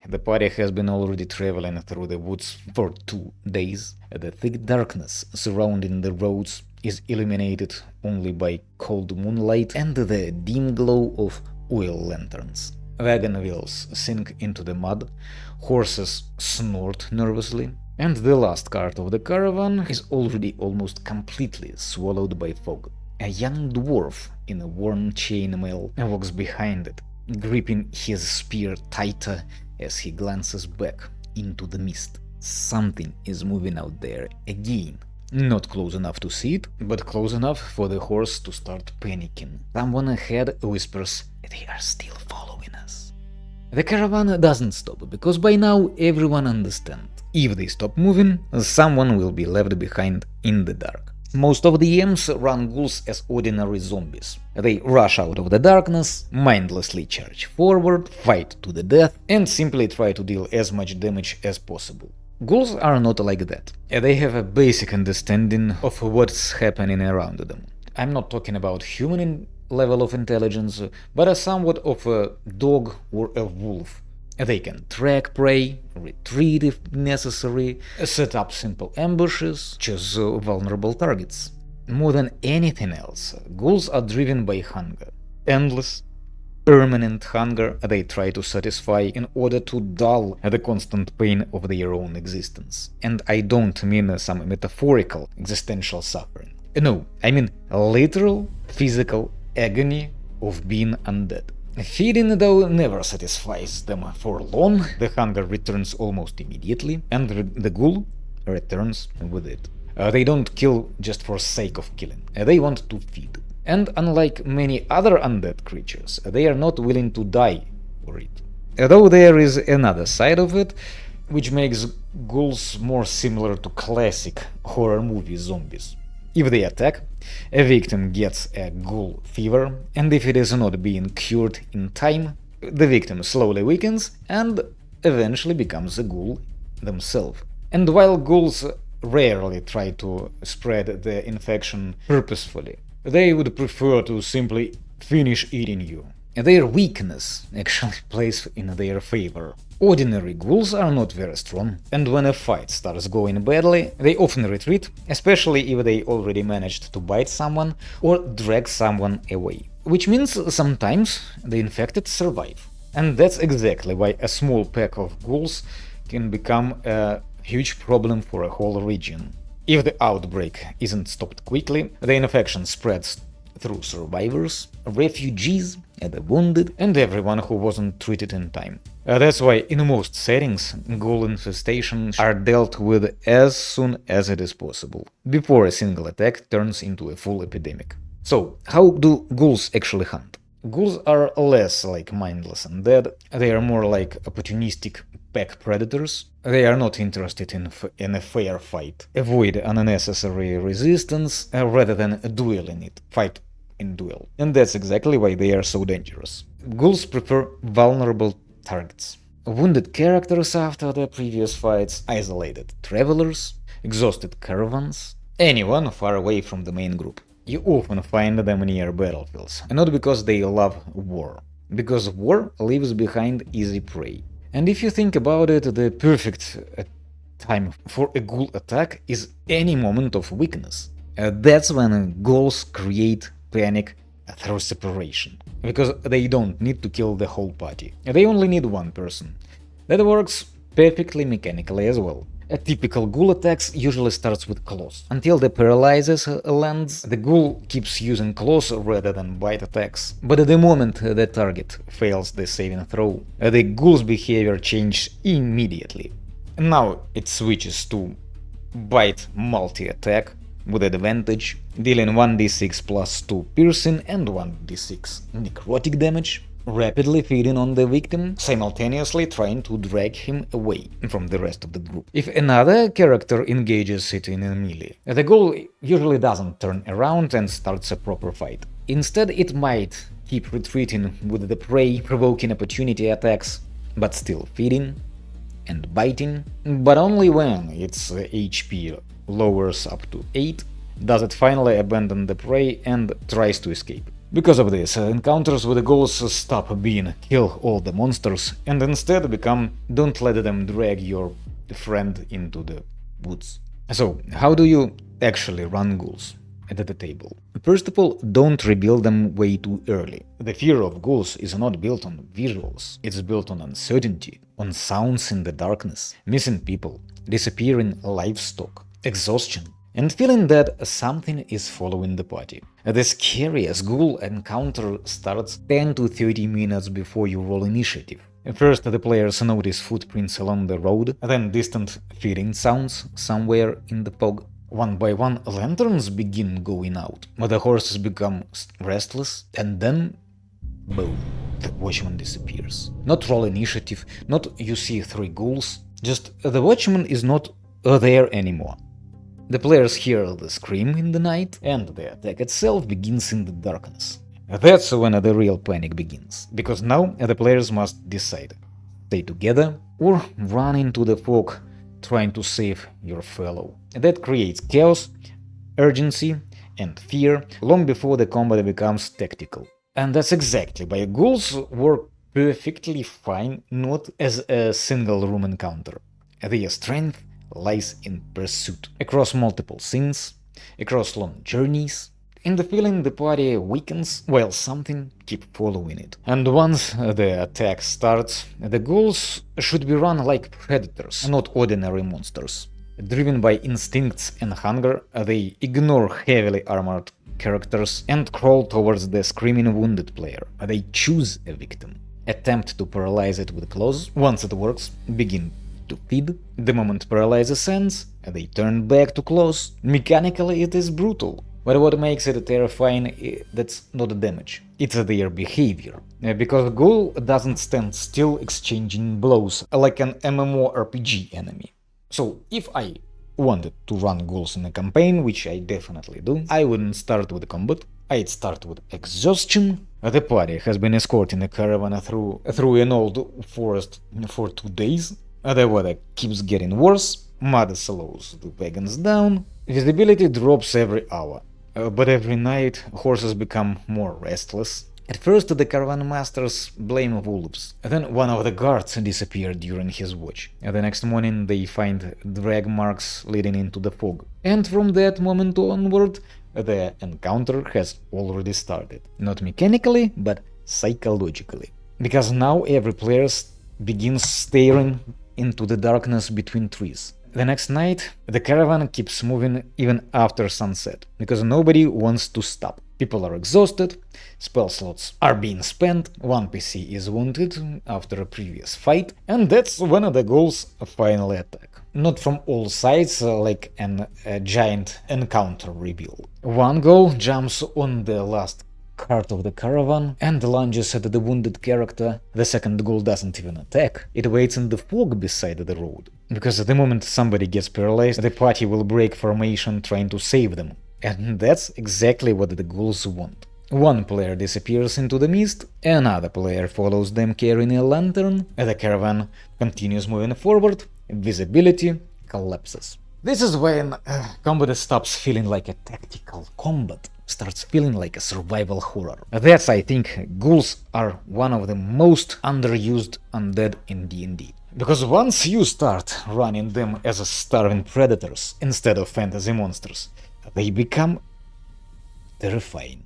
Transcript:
The party has been already traveling through the woods for 2 days. The thick darkness surrounding the roads is illuminated only by cold moonlight and the dim glow of oil lanterns. Wagon wheels sink into the mud, horses snort nervously, and the last cart of the caravan is already almost completely swallowed by fog. A young dwarf in a worn chainmail walks behind it, gripping his spear tighter as he glances back into the mist. Something is moving out there again. Not close enough to see it, but close enough for the horse to start panicking. Someone ahead whispers, "They are still following us." The caravan doesn't stop, because by now everyone understands. If they stop moving, someone will be left behind in the dark. Most of the EMs run ghouls as ordinary zombies. They rush out of the darkness, mindlessly charge forward, fight to the death, and simply try to deal as much damage as possible. Ghouls are not like that. They have a basic understanding of what's happening around them. I'm not talking about human level of intelligence, but a somewhat of a dog or a wolf. They can track prey, retreat if necessary, set up simple ambushes, choose vulnerable targets. More than anything else, ghouls are driven by hunger. Endless, permanent hunger they try to satisfy in order to dull the constant pain of their own existence. And I don't mean some metaphorical existential suffering. No, I mean literal, physical agony of being undead. Feeding, though, never satisfies them for long. The hunger returns almost immediately, and the ghoul returns with it. They don't kill just for sake of killing. They want to feed. And unlike many other undead creatures, they are not willing to die for it. Though there is another side of it, which makes ghouls more similar to classic horror movie zombies. If they attack, a victim gets a ghoul fever, and if it is not being cured in time, the victim slowly weakens and eventually becomes a ghoul themselves. And while ghouls rarely try to spread the infection purposefully, they would prefer to simply finish eating you. Their weakness actually plays in their favor. Ordinary ghouls are not very strong, and when a fight starts going badly, they often retreat, especially if they already managed to bite someone or drag someone away. Which means sometimes the infected survive. And that's exactly why a small pack of ghouls can become a huge problem for a whole region. If the outbreak isn't stopped quickly, the infection spreads through survivors, refugees, the wounded, and everyone who wasn't treated in time. That's why in most settings, ghoul infestations are dealt with as soon as it is possible, before a single attack turns into a full epidemic. So, how do ghouls actually hunt? Ghouls are less like mindless undead, they are more like opportunistic pack predators. They are not interested in a fair fight. Avoid unnecessary resistance rather than duel in it. Fight in duel. And that's exactly why they are so dangerous. Ghouls prefer vulnerable targets. Wounded characters after their previous fights, isolated travelers, exhausted caravans, anyone far away from the main group. You often find them near battlefields, not because they love war, because war leaves behind easy prey. And if you think about it, the perfect time for a ghoul attack is any moment of weakness. That's when ghouls create panic through separation, because they don't need to kill the whole party. They only need one person. That works perfectly mechanically as well. A typical ghoul attacks usually starts with claws. Until the paralysis lands, the ghoul keeps using claws rather than bite attacks. But at the moment the target fails the saving throw, the ghoul's behavior changes immediately. Now it switches to bite multi-attack with advantage, dealing 1d6 plus 2 piercing and 1d6 necrotic damage, rapidly feeding on the victim, simultaneously trying to drag him away from the rest of the group. If another character engages it in a melee, the ghoul usually doesn't turn around and starts a proper fight. Instead, it might keep retreating with the prey, provoking opportunity attacks, but still feeding and biting, but only when its HP lowers up to 8 does it finally abandon the prey and tries to escape. Because of this, encounters with the ghouls stop being kill all the monsters and instead become don't let them drag your friend into the woods. So, how do you actually run ghouls at the table? First of all, don't reveal them way too early. The fear of ghouls is not built on visuals, it's built on uncertainty, on sounds in the darkness, missing people, disappearing livestock, exhaustion, and feeling that something is following the party. The scariest ghoul encounter starts 10 to 30 minutes before you roll initiative. First, the players notice footprints along the road, then distant feeding sounds somewhere in the fog. One by one, lanterns begin going out, the horses become restless, and then boom, the watchman disappears. Not roll initiative, not you see 3 ghouls, just the watchman is not there anymore. The players hear the scream in the night, and the attack itself begins in the darkness. That's when the real panic begins, because now the players must decide: stay together or run into the fog trying to save your fellow. That creates chaos, urgency, and fear long before the combat becomes tactical. And that's exactly why ghouls work perfectly fine not as a single room encounter. Their strength lies in pursuit, across multiple scenes, across long journeys, in the feeling the party weakens while something keeps following it. And once the attack starts, the ghouls should be run like predators, not ordinary monsters. Driven by instincts and hunger, they ignore heavily armored characters and crawl towards the screaming wounded player. They choose a victim, attempt to paralyze it with claws. Once it works, begin to feed. The moment paralysis ends, they turn back to claws. Mechanically, it is brutal. But what makes it terrifying, that's not the damage, it's their behavior. Because ghoul doesn't stand still exchanging blows like an MMORPG enemy. So if I wanted to run ghouls in a campaign, which I definitely do, I wouldn't start with combat, I'd start with exhaustion. The party has been escorting a caravan through an old forest for 2 days. The weather keeps getting worse, mud slows the wagons down, visibility drops every hour. But every night, horses become more restless. At first, the caravan masters blame wolves. Then one of the guards disappeared during his watch. The next morning, they find drag marks leading into the fog. And from that moment onward, the encounter has already started. Not mechanically, but psychologically. Because now every player begins staring into the darkness between trees. The next night, the caravan keeps moving even after sunset, because nobody wants to stop. People are exhausted, spell slots are being spent, one PC is wounded after a previous fight, and that's when the ghouls finally attack. Not from all sides, like a giant encounter reveal. One ghoul jumps on the last cart of the caravan and lunges at the wounded character. The second ghoul doesn't even attack, it waits in the fog beside the road. Because the moment somebody gets paralyzed, the party will break formation trying to save them. And that's exactly what the ghouls want. One player disappears into the mist, another player follows them carrying a lantern, the caravan continues moving forward, visibility collapses. This is when combat stops feeling like a tactical combat, starts feeling like a survival horror. That's, I think, ghouls are one of the most underused undead in D&D. Because once you start running them as starving predators instead of fantasy monsters, they become terrifying.